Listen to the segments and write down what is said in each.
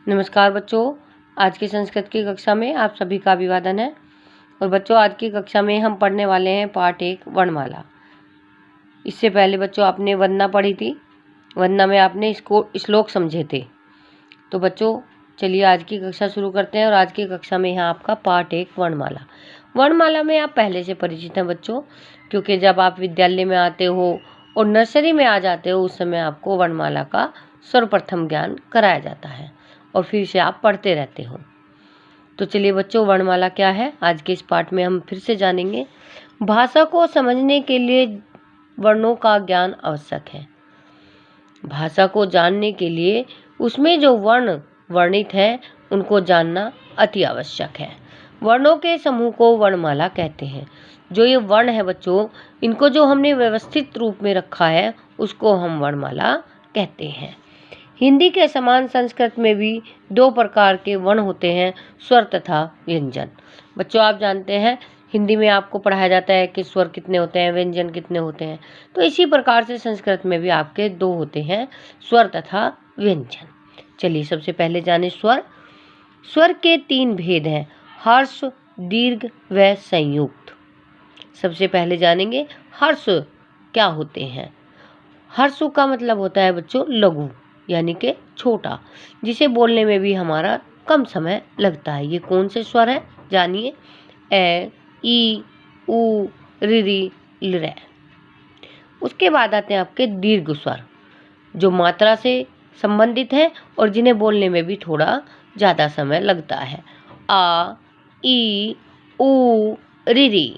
नमस्कार बच्चों, आज की संस्कृत की कक्षा में आप सभी का अभिवादन है। और बच्चों, आज की कक्षा में हम पढ़ने वाले हैं पाठ 1 वर्णमाला। इससे पहले बच्चों आपने वंदना पढ़ी थी। वंदना में आपने इसको श्लोक समझे थे। तो बच्चों चलिए आज की कक्षा शुरू करते हैं। और आज की कक्षा में यहाँ आपका पाठ 1 वर्णमाला। वर्णमाला में आप पहले से परिचित हैं बच्चों, क्योंकि जब आप विद्यालय में आते हो और नर्सरी में आ जाते हो उस समय आपको वर्णमाला का सर्वप्रथम ज्ञान कराया जाता है और फिर से आप पढ़ते रहते हो। तो चलिए बच्चों, वर्णमाला क्या है आज के इस पाठ में हम फिर से जानेंगे। भाषा को समझने के लिए वर्णों का ज्ञान आवश्यक है। भाषा को जानने के लिए उसमें जो वर्ण वर्णित है उनको जानना अति आवश्यक है। वर्णों के समूह को वर्णमाला कहते हैं। जो ये वर्ण है बच्चों, इनको जो हमने व्यवस्थित रूप में रखा है उसको हम वर्णमाला कहते हैं। हिंदी के समान संस्कृत में भी 2 प्रकार के वर्ण होते हैं, स्वर तथा व्यंजन। बच्चों आप जानते हैं हिंदी में आपको पढ़ाया जाता है कि स्वर कितने होते हैं, व्यंजन कितने होते हैं। तो इसी प्रकार से संस्कृत में भी आपके 2 होते हैं, स्वर तथा व्यंजन। चलिए सबसे पहले जाने स्वर। स्वर के 3 भेद हैं, हर्ष, दीर्घ व संयुक्त। सबसे पहले जानेंगे हर्ष क्या होते हैं। हर्ष का मतलब होता है बच्चों लघु, यानी कि छोटा, जिसे बोलने में भी हमारा कम समय लगता है। ये कौन से स्वर हैं जानिए। ए, ई, उ, ऋ, लृ। उसके बाद आते हैं आपके दीर्घ स्वर, जो मात्रा से संबंधित हैं और जिन्हें बोलने में भी थोड़ा ज़्यादा समय लगता है। आ, ई, उ, ऋ।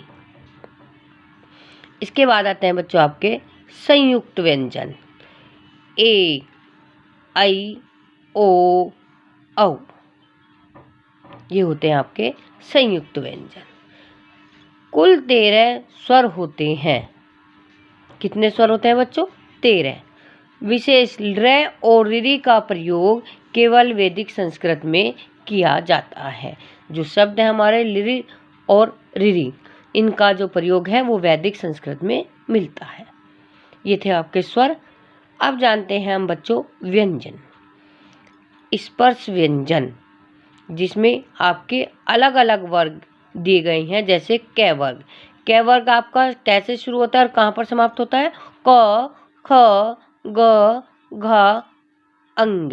इसके बाद आते हैं बच्चों आपके संयुक्त व्यंजन। ए, आई, ओ, औ। ये होते हैं आपके संयुक्त व्यंजन। कुल 13 स्वर होते हैं। कितने स्वर होते हैं बच्चों? 13। विशेष र और ऋ का प्रयोग केवल वैदिक संस्कृत में किया जाता है। जो शब्द है हमारे लृ और ऋ, इनका जो प्रयोग है वो वैदिक संस्कृत में मिलता है। ये थे आपके स्वर। अब जानते हैं हम बच्चों व्यंजन। स्पर्श व्यंजन, जिसमें आपके अलग अलग वर्ग दिए गए हैं, जैसे क वर्ग। क वर्ग आपका कैसे शुरू होता है और कहाँ पर समाप्त होता है? क, ख, ग, घ, अंग।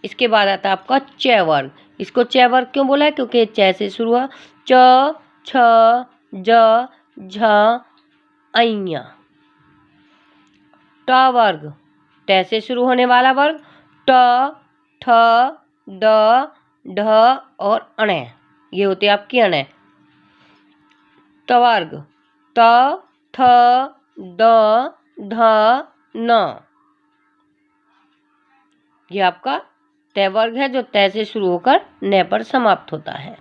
इसके बाद आता है आपका च वर्ग। इसको च वर्ग क्यों बोला है? क्योंकि च से शुरू हुआ। च, छ, ज, झ, ऐ। ट वर्ग, ट से शुरू होने वाला वर्ग। ट, ठ, ड, ढ और अण। ये होते हैं आपकी अण। ट वर्ग, ट, थ, ड, ढ, न। ये आपका त वर्ग है जो त से शुरू होकर न पर समाप्त होता है।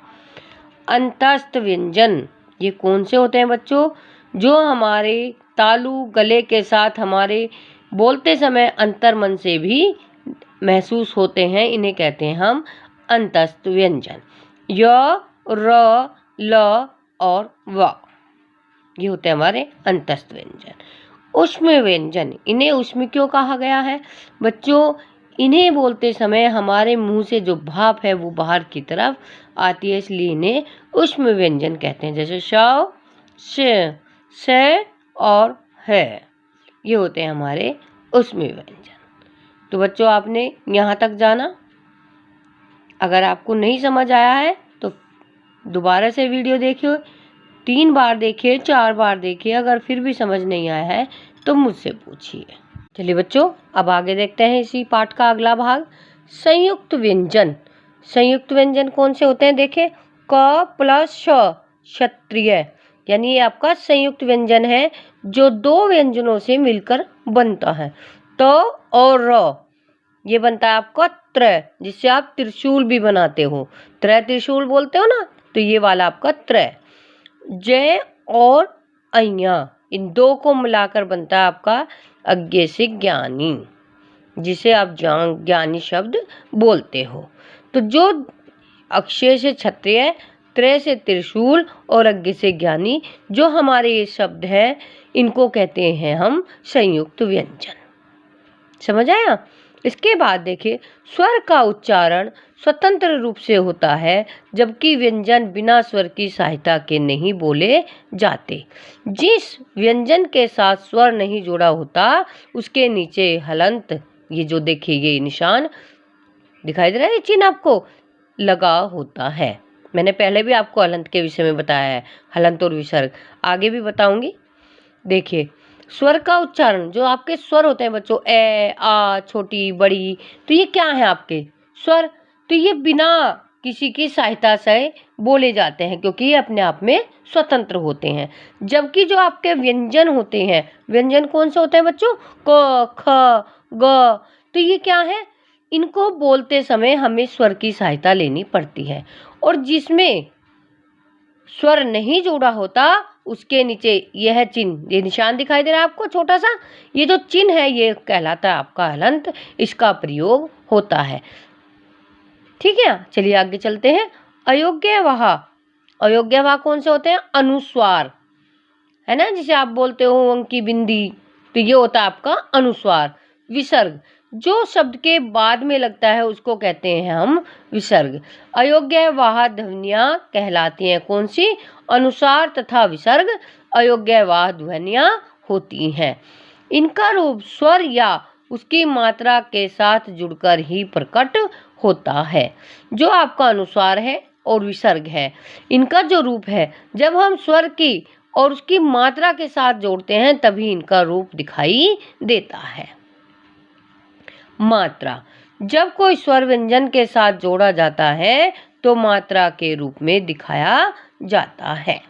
अंतस्थ व्यंजन, ये कौन से होते हैं बच्चों? जो हमारे तालु गले के साथ हमारे बोलते समय अंतर्मन से भी महसूस होते हैं, इन्हें कहते हैं हम अंतस्थ व्यंजन। य, र, ल और व, ये होते हैं हमारे अंतस्थ व्यंजन। ऊष्म व्यंजन, इन्हें ऊष्म क्यों कहा गया है बच्चों? इन्हें बोलते समय हमारे मुंह से जो भाप है वो बाहर की तरफ आती है, इसलिए इन्हें ऊष्म व्यंजन कहते हैं। जैसे श, श और है, ये होते हैं हमारे ऊष्म व्यंजन। तो बच्चों आपने यहाँ तक जाना। अगर आपको नहीं समझ आया है तो दोबारा से वीडियो देखिए, 3 बार देखिए, 4 बार देखिए। अगर फिर भी समझ नहीं आया है तो मुझसे पूछिए। चलिए बच्चों अब आगे देखते हैं इसी पाठ का अगला भाग, संयुक्त व्यंजन। संयुक्त व्यंजन कौन से होते हैं? देखें, क प्लस श, क्षत्रिय, यानी ये आपका संयुक्त व्यंजन है जो 2 व्यंजनों से मिलकर बनता है। त और र, ये बनता है आपका त्र, जिससे आप त्रिशूल भी बनाते हो। त्र त्रिशूल बोलते हो ना, तो ये वाला आपका त्र। जय और ऐया, इन 2 को मिलाकर बनता है आपका अज्ञे से ज्ञानी, जिसे आप ज्ञानी शब्द बोलते हो। तो जो अक्षय से क्षत्रिय, त्र से त्रिशूल और अज्ञे से ज्ञानी, जो हमारे ये शब्द हैं, इनको कहते हैं हम संयुक्त व्यंजन। समझ आया? इसके बाद देखिए, स्वर का उच्चारण स्वतंत्र रूप से होता है, जबकि व्यंजन बिना स्वर की सहायता के नहीं बोले जाते। जिस व्यंजन के साथ स्वर नहीं जुड़ा होता, उसके नीचे हलंत, ये जो देखिए ये निशान दिखाई दे रहा है, ये चिन्ह आपको लगा होता है। मैंने पहले भी आपको हलंत के विषय में बताया है, हलंत और विसर्ग, आगे भी बताऊंगी। देखिए, स्वर का उच्चारण, जो आपके स्वर होते हैं बच्चों, ए, आ, छोटी, बड़ी, तो ये क्या है आपके स्वर? तो ये बिना किसी की सहायता से बोले जाते हैं, क्योंकि ये अपने आप में स्वतंत्र होते हैं। जबकि जो आपके व्यंजन होते हैं, व्यंजन कौन से होते हैं बच्चों? क, ख, ग, तो ये क्या है? इनको बोलते समय हमें स्वर की सहायता लेनी पड़ती है। और जिसमें स्वर नहीं जुड़ा होता, उसके नीचे यह चिन्ह, ये निशान दिखाई दे रहा है आपको छोटा सा, ये जो चिन्ह है ये कहलाता है आपका हलंत, इसका प्रयोग होता है। ठीक है, चलिए आगे चलते हैं। अयोग्यवाह, अयोग्यवाह कौन से होते हैं? अनुस्वार, है ना, जिसे आप बोलते हो अंकी बिंदी, तो ये होता है आपका अनुस्वार। विसर्ग, जो शब्द के बाद में लगता है उसको कहते हैं हम विसर्ग। अयोग्यवाह ध्वनियां कहलाती हैं कौन सी? अनुस्वार तथा विसर्ग अयोग्यवाह ध्वनियां होती हैं। इनका रूप स्वर या उसकी मात्रा के साथ जुड़कर ही प्रकट होता है। जो आपका अनुस्वार है और विसर्ग है, इनका जो रूप है, जब हम स्वर की और उसकी मात्रा के साथ जोड़ते हैं तभी इनका रूप दिखाई देता है। मात्रा, जब कोई स्वर व्यंजन के साथ जोड़ा जाता है तो मात्रा के रूप में दिखाया जाता है।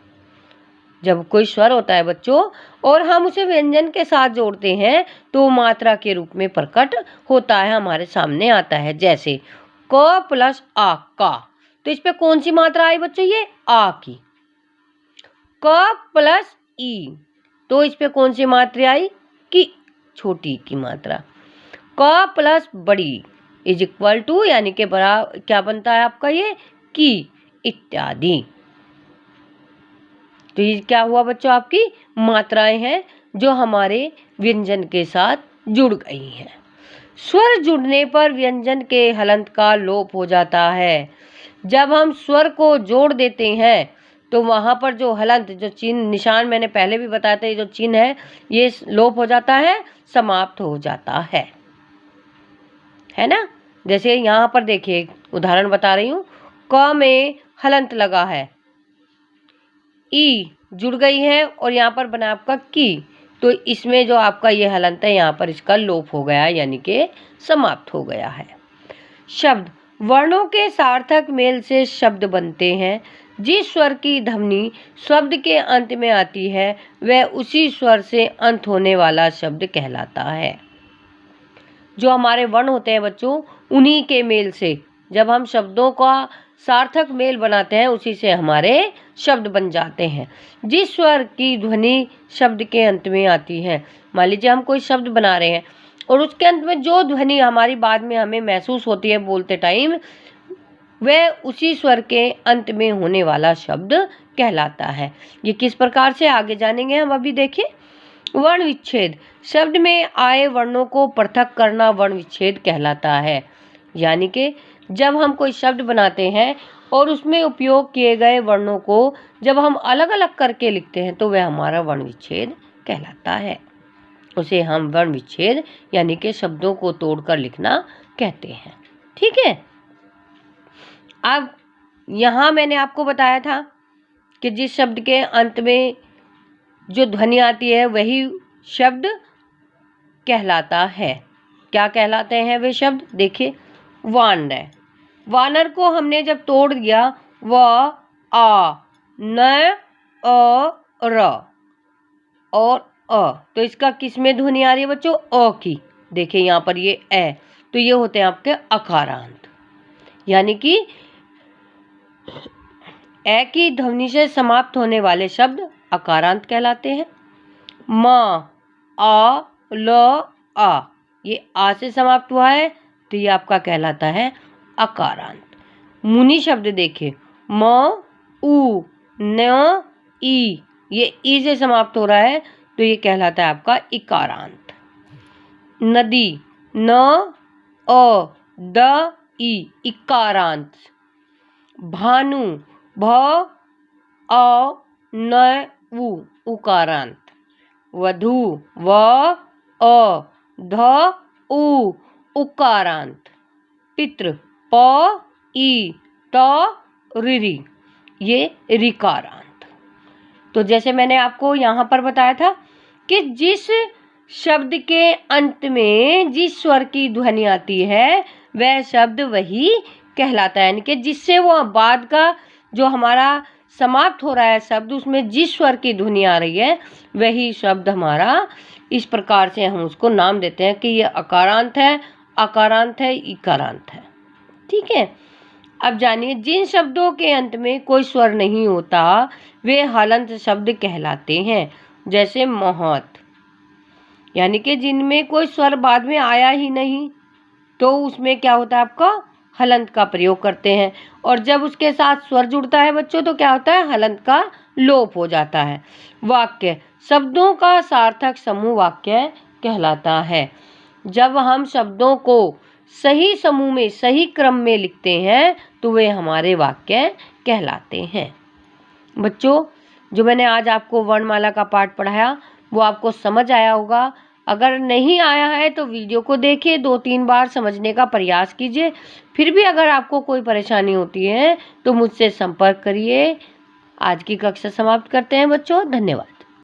जब कोई स्वर होता है बच्चों और हम उसे व्यंजन के साथ जोड़ते हैं तो मात्रा के रूप में प्रकट होता है, हमारे सामने आता है। जैसे क प्लस आ, का, तो इस पे कौन सी मात्रा आई बच्चों? ये आ की। क प्लस ई, तो इस पे कौन सी मात्रा आई? की, छोटी की मात्रा। क प्लस बड़ी इज इक्वल टू, यानी के बराबर क्या बनता है आपका? ये की, इत्यादि। तो ये क्या हुआ बच्चों? आपकी मात्राएं हैं जो हमारे व्यंजन के साथ जुड़ गई हैं। स्वर जुड़ने पर व्यंजन के हलंत का लोप हो जाता है। जब हम स्वर को जोड़ देते हैं तो वहां पर जो हलंत, जो चिन्ह निशान मैंने पहले भी बताया था, ये जो चिन्ह है ये लोप हो जाता है, समाप्त हो जाता है ना। जैसे यहाँ पर देखिए उदाहरण बता रही हूँ, क में हलंत लगा है, ई जुड़ गई है और यहाँ पर बना आपका की, तो इसमें जो आपका ये हलंत है यहाँ पर इसका लोप हो गया, यानी कि समाप्त हो गया है। शब्द, वर्णों के सार्थक मेल से शब्द बनते हैं। जिस स्वर की ध्वनि शब्द के अंत में आती है वह उसी स्वर से अंत होने वाला शब्द कहलाता है। जो हमारे वर्ण होते हैं बच्चों, उन्हीं के मेल से जब हम शब्दों का सार्थक मेल बनाते हैं उसी से हमारे शब्द बन जाते हैं। जिस स्वर की ध्वनि शब्द के अंत में आती है, मान लीजिए हम कोई शब्द बना रहे हैं और उसके अंत में जो ध्वनि हमारी बाद में हमें महसूस होती है बोलते टाइम, वह उसी स्वर के अंत में होने वाला शब्द कहलाता है। ये किस प्रकार से आगे जानेंगे हम, अभी देखिए। वर्ण विच्छेद, शब्द में आए वर्णों को पृथक करना वर्ण विच्छेद कहलाता है। यानी कि जब हम कोई शब्द बनाते हैं और उसमें उपयोग किए गए वर्णों को जब हम अलग अलग करके लिखते हैं तो वह हमारा वर्ण विच्छेद कहलाता है। उसे हम वर्ण विच्छेद यानी कि शब्दों को तोड़कर लिखना कहते हैं। ठीक है, अब यहाँ मैंने आपको बताया था कि जिस शब्द के अंत में जो ध्वनि आती है वही शब्द कहलाता है। क्या कहलाते हैं वे शब्द? देखिए, वानर, वानर को हमने जब तोड़ दिया, व आ, न, अ, र और अ, तो इसका किस में ध्वनि आ रही है बच्चों? अ की। देखिए यहाँ पर ये ए, तो ये होते हैं आपके अकारांत, यानी कि ए की ध्वनि से समाप्त होने वाले शब्द अकारांत कहलाते हैं। म, आ, ल, आ, ये आ से समाप्त हुआ है तो ये आपका कहलाता है अकारांत। मुनि शब्द देखिए, म, उ, न, ई, ये ई से समाप्त हो रहा है तो ये कहलाता है आपका इकारांत। नदी, न, द ई इकारांत। भानु भ अ न उ उकारांत। वधू व अ ध उ उकारांत। पितृ प ई त ऋ ये ऋकारांत। तो जैसे मैंने आपको यहाँ पर बताया था कि जिस शब्द के अंत में जिस स्वर की ध्वनि आती है वह शब्द वही कहलाता है, यानी कि जिससे वो बाद का जो हमारा समाप्त हो रहा है शब्द उसमें जिस स्वर की ध्वनि आ रही है वही शब्द हमारा, इस प्रकार से हम उसको नाम देते हैं कि ये अकारांत है, आकारांत है, इकारांत है। ठीक है। अब जानिए जिन शब्दों के अंत में कोई स्वर नहीं होता वे हलंत शब्द कहलाते हैं। जैसे महत, यानी कि जिनमें कोई स्वर बाद में आया ही नहीं तो उसमें क्या होता है आपका हलंत का प्रयोग करते हैं, और जब उसके साथ स्वर जुड़ता है बच्चों तो क्या होता है हलंत का लोप हो जाता है। वाक्य शब्दों का सार्थक समूह वाक्य कहलाता है। जब हम शब्दों को सही समूह में सही क्रम में लिखते हैं तो वे हमारे वाक्य कहलाते हैं। बच्चों जो मैंने आज आपको वर्णमाला का पाठ पढ़ाया वो आपको समझ आया होगा। अगर नहीं आया है तो वीडियो को देखिए, 2-3 बार समझने का प्रयास कीजिए। फिर भी अगर आपको कोई परेशानी होती है तो मुझसे संपर्क करिए। आज की कक्षा समाप्त करते हैं बच्चों, धन्यवाद।